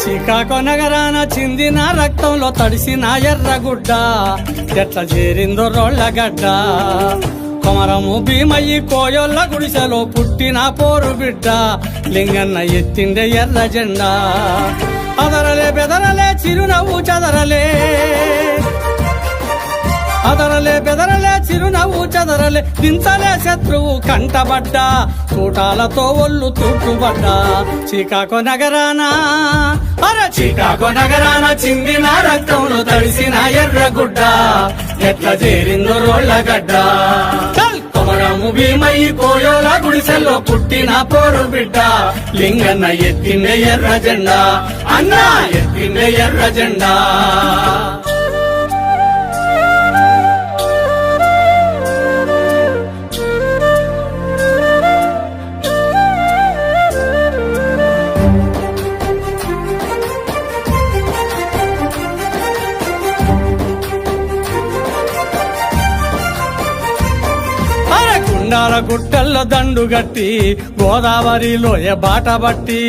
Chicago నగరాన చిందిన రక్తంలో తడిసిన ఎర్రగుడ్డ ఎట్లా చేరిందో రోళ్ళగడ్డ కొమరము భీమయ్యి కోయొల్ల గుడిసెలో పుట్టిన పోరు బిడ్డ లింగన్న ఎత్తిండే ఎర్ర జెండా అదరలే బెదరలే చిరునవ్వు చదరలే అదరలే బెదరలే చిరునవ్వు చదరలే దించలే శత్రువు కంటబడ్డా చూటాలతో ఒళ్ళు తూట్టుబడ్డా చికాగో నగరాన చికాగో నగరాన చిందిన రక్తంలో తడిసిన ఎర్రగుడ్డ ఎట్లా చేరిందో రోళ్ళగడ్డ కొమరము భీమయ్యి కోయోల గుడిసెల్లో పుట్టిన పోరు బిడ్డ లింగన్న ఎత్తిండే ఎర్ర జెండా అన్నా ఎత్తిండే ఎర్ర జెండా కొండాల గుట్టల్లో దండుగట్టి గోదావరిలోయ బాట బట్టి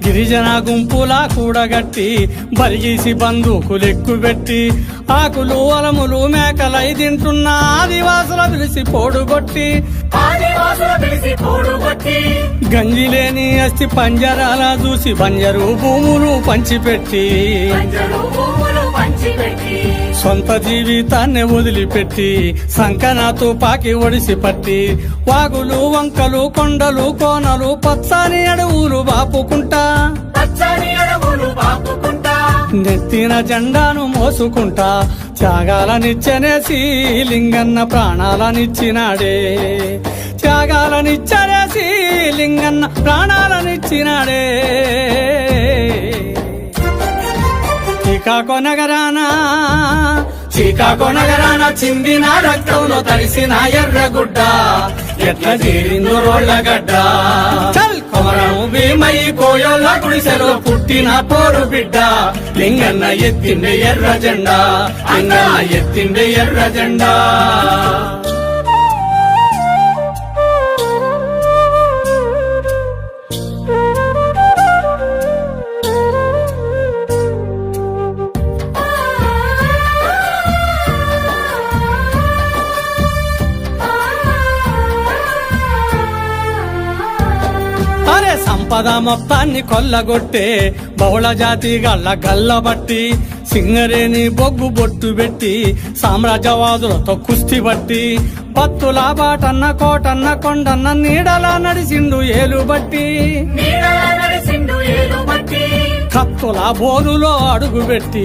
గిరిజన గుంపులా కూడగట్టి బలిగీసి బందూకులెక్కు పెట్టి ఆకులు అలములు మేకలై తింటున్న ఆదివాసుల పిలిసి పోడుగొట్టి గంజిలేని అస్థి పంజరాల చూసి బంజరు భూములు పంచిపెట్టి సొంత జీవితాన్ని వదిలిపెట్టి సంకన తుపాకి ఒడిసి పట్టి వాగులు వంకలు కొండలు కోనలు పచ్చని అడవులు బాపుకుంటా నెత్తిన జెండాను మోసుకుంటా త్యాగాలనిచ్చనేసి లింగన్న ప్రాణాలనిచ్చినాడే త్యాగాలనిచ్చనేసి లింగన్న ప్రాణాలనిచ్చినాడే చికాగో నగరాన చిందిన రక్తంలో తడిసిన ఎర్రగుడ్డ ఎట్లా చేరిందో రోళ్ళగడ్డ కొమరము భీమయ్యి కోయోల గుడిసెలో పుట్టిన పోరు బిడ్డ లింగన్న ఎత్తిండే ఎర్ర జెండా అన్న ఎత్తిండే ఎర్ర జెండా సంపద మొత్తాన్ని కొల్లగొట్టే బహుళ జాతి గల్లబట్టి సింగరేని బొగ్గు బొట్టు పెట్టి సామ్రాజ్యవాదులతో కుస్తీ బట్టి పత్తుల బాటన్న కోటన్న కొండన్న నీడలా నడిసిండు ఏలుబట్టి కత్తుల బోరులో అడుగుపెట్టి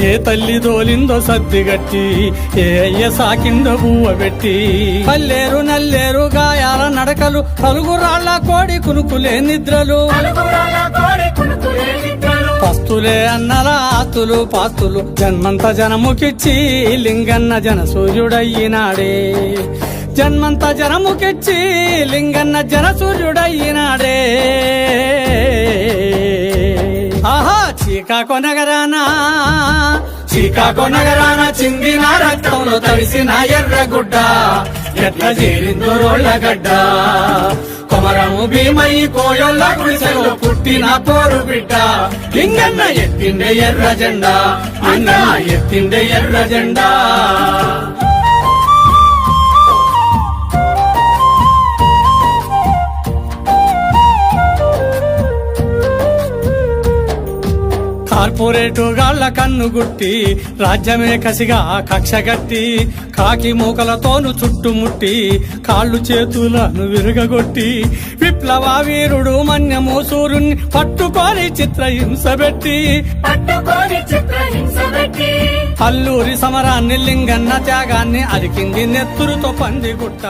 ఏ తల్లి దోలిందో సర్దిగట్టి ఏ అయ్య సాకిందో బువ్వ పెట్టి పల్లేరు నల్లేరు గాయాల నడకలు పలుగురాళ్ల కోడి కునుకులే నిద్రలు పస్తులే అన్నల ఆస్తులు పాస్తులు జన్మంత జనముకిచ్చి లింగన్న జన సూర్యుడయ్యినాడే జన్మంత జనముకిచ్చి లింగన్న జన సూర్యుడయ్యినాడే ఆహా చికాగో నగరాన చిందిన రక్తంలో తడిసిన ఎర్రగుడ్డ ఎట్లా చేరిందో రోళ్ళగడ్డ కొమరము భీమయ్యి కోయోళ్ళ గుడిసెలో పుట్టిన పోరు బిడ్డ లింగన్న ఎత్తిండే ఎర్ర జెండా అన్న ఎత్తిండే ఎర్ర జెండా కార్పొరేటు గాళ్ల కన్ను గుట్టి రాజ్యమే కసిగా కక్షగట్టి కాకి మూకలతోను చుట్టుముట్టి కాళ్ళు చేతులను విరగగొట్టి విప్లవ వీరుడు మన్యము సూర్యుని పట్టుకొని చిత్రహింస పెట్టి అల్లూరి సమరాన్ని లింగన్న త్యాగాన్ని అరికింది నెత్తురుతో పందిగుట్ట